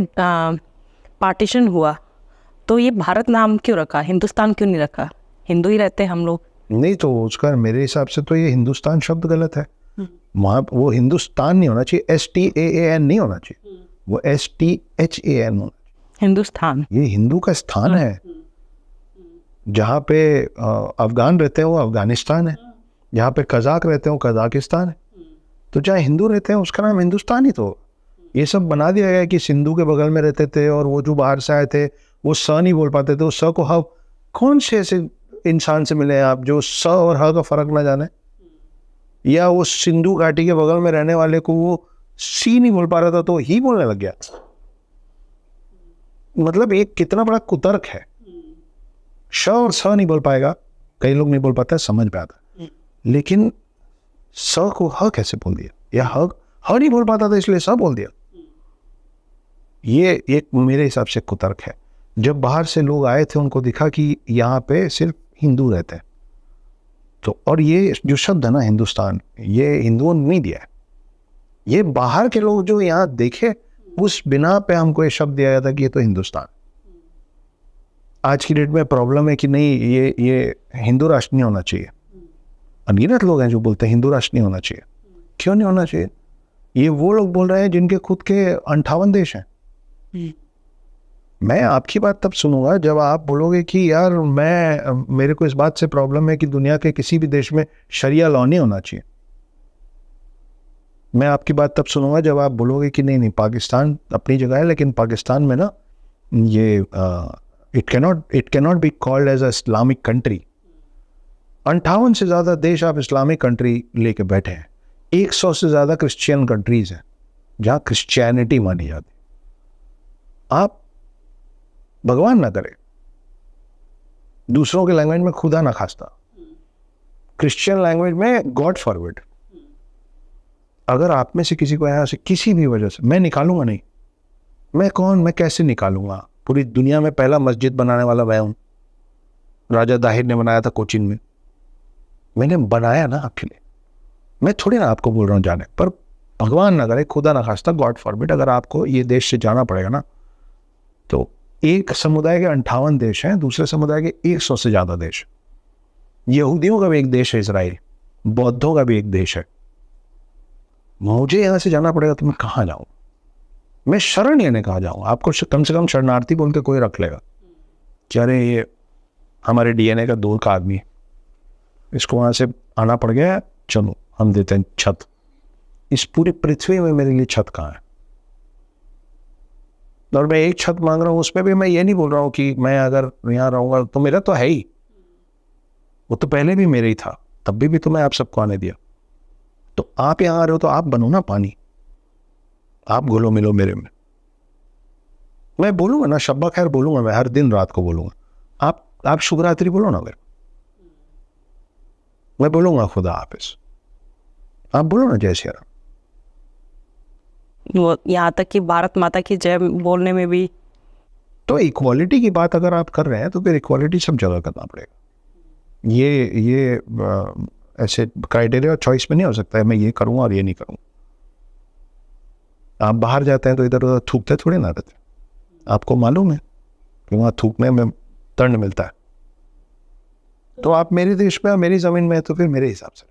Partition हुआ तो ये भारत नाम क्यों रखा, हिंदुस्तान क्यों नहीं रखा? हिंदू ही रहते हम लोग। नहीं तो उसका मेरे हिसाब से तो ये हिंदुस्तान शब्द गलत है। वहाँ वो हिंदुस्तान नहीं होना चाहिए, STAAN नहीं होना चाहिए, वो STHAN होना चाहिए। हिंदुस्तान ये हिंदू का स्थान है। जहाँ पे अफगान रहते हैं वो अफगानिस्तान है, जहाँ पे कजाक रहते हैं वो कजाकिस्तान है। तो जहाँ हिंदू रहते हैं उसका नाम हिंदुस्तान ही तो। ये सब बना दिया गया कि सिंधु के बगल में रहते थे और वो जो बाहर से आए थे वो स नहीं बोल पाते थे, वो स को ह। कौन से ऐसे इंसान से मिले आप जो स और ह का फर्क ना जाने? या वो सिंधु घाटी के बगल में रहने वाले को वो सी नहीं बोल पा रहा था तो ही बोलने लग गया। मतलब ये कितना बड़ा कुतर्क है। श और स नहीं बोल पाएगा, कई लोग नहीं बोल पाते, समझ में आता, लेकिन स को ह कैसे बोल दिया? या ह नहीं बोल पाता था इसलिए स बोल दिया। ये एक मेरे हिसाब से कुतर्क है। जब बाहर से लोग आए थे उनको दिखा कि यहाँ पे सिर्फ हिंदू रहते हैं, तो और ये जो शब्द है ना हिंदुस्तान, ये हिंदुओं ने नहीं दिया है, ये बाहर के लोग जो यहाँ देखे उस बिना पे हमको ये शब्द दिया गया था कि ये तो हिंदुस्तान। आज की डेट में प्रॉब्लम है कि नहीं ये हिंदू राष्ट्र नहीं होना चाहिए। अनगिनत लोग हैं जो बोलते हैं हिंदू राष्ट्र नहीं होना चाहिए। क्यों नहीं होना चाहिए? ये वो लोग बोल रहे हैं जिनके खुद के 58 देश हैं। मैं आपकी बात तब सुनूंगा जब आप बोलोगे कि यार मेरे को इस बात से प्रॉब्लम है कि दुनिया के किसी भी देश में शरिया लॉ नहीं होना चाहिए। मैं आपकी बात तब सुनूंगा जब आप बोलोगे कि नहीं पाकिस्तान अपनी जगह है, लेकिन पाकिस्तान में ना ये it cannot be called as a Islamic country. 58 से ज़्यादा देश आप इस्लामिक कंट्री लेके बैठे हैं। 100 से ज़्यादा क्रिश्चियन कंट्रीज हैं जहाँ क्रिश्चियनिटी मानी जाती। आप भगवान ना करे, दूसरों के लैंग्वेज में खुदा ना खास्ता, क्रिश्चियन लैंग्वेज में गॉड फॉरवर्ड। अगर आप में से किसी को यहाँ से किसी भी वजह से, मैं निकालूंगा नहीं, मैं कौन, मैं कैसे निकालूंगा? पूरी दुनिया में पहला मस्जिद बनाने वाला मैं हूं। राजा दाहिर ने बनाया था कोचीन में, मैंने बनाया ना आपके लिए। मैं थोड़ी ना आपको बोल रहा हूँ जाने, पर भगवान ना करे, खुदा ना खास्ता, गॉड फॉरबिड, अगर आपको ये देश से जाना पड़ेगा ना, तो एक समुदाय के 58 देश हैं, दूसरे समुदाय के 100 से ज्यादा देश। यहूदियों का भी एक देश है इजराइल, बौद्धों का भी एक देश है। मुझे यहां से जाना पड़ेगा तो मैं कहाँ जाऊं? मैं शरण लेने कहाँ जाऊं? आपको कम से कम शरणार्थी बोल के कोई रख लेगा कि अरे ये हमारे DNA का दूर का आदमी है, इसको वहां से आना पड़ गया, चलो हम देते हैं छत। इस पूरी पृथ्वी में मेरे लिए छत कहाँ है? और मैं एक छत मांग रहा हूं, उसमें भी मैं ये नहीं बोल रहा हूं कि मैं अगर यहाँ रहूंगा तो मेरा तो है ही, वो तो पहले भी मेरे ही था, तब भी तो मैं आप सबको आने दिया। तो आप यहाँ आ रहे हो तो आप बनो ना पानी, आप घुलो मिलो मेरे में। मैं बोलूंगा ना, शब्बा खैर बोलूंगा, मैं हर दिन रात को बोलूंगा। आप शुभ रात्रि बोलो ना, मैं बोलूंगा खुदा हाफिज, आप बोलो ना जय श्री राम। वो यहाँ तक कि भारत माता की जय बोलने में भी तो इक्वालिटी की बात अगर आप कर रहे हैं तो फिर इक्वालिटी सब जगह करना पड़ेगा। ये ऐसे क्राइटेरिया और चॉइस में नहीं हो सकता है मैं ये करूंगा और ये नहीं करूंगा। आप बाहर जाते हैं तो इधर उधर थूकते थोड़े ना रहते, आपको मालूम है कि वहाँ थूकने में दंड मिलता है। तो आप मेरे देश में, मेरी जमीन में है तो फिर मेरे हिसाब से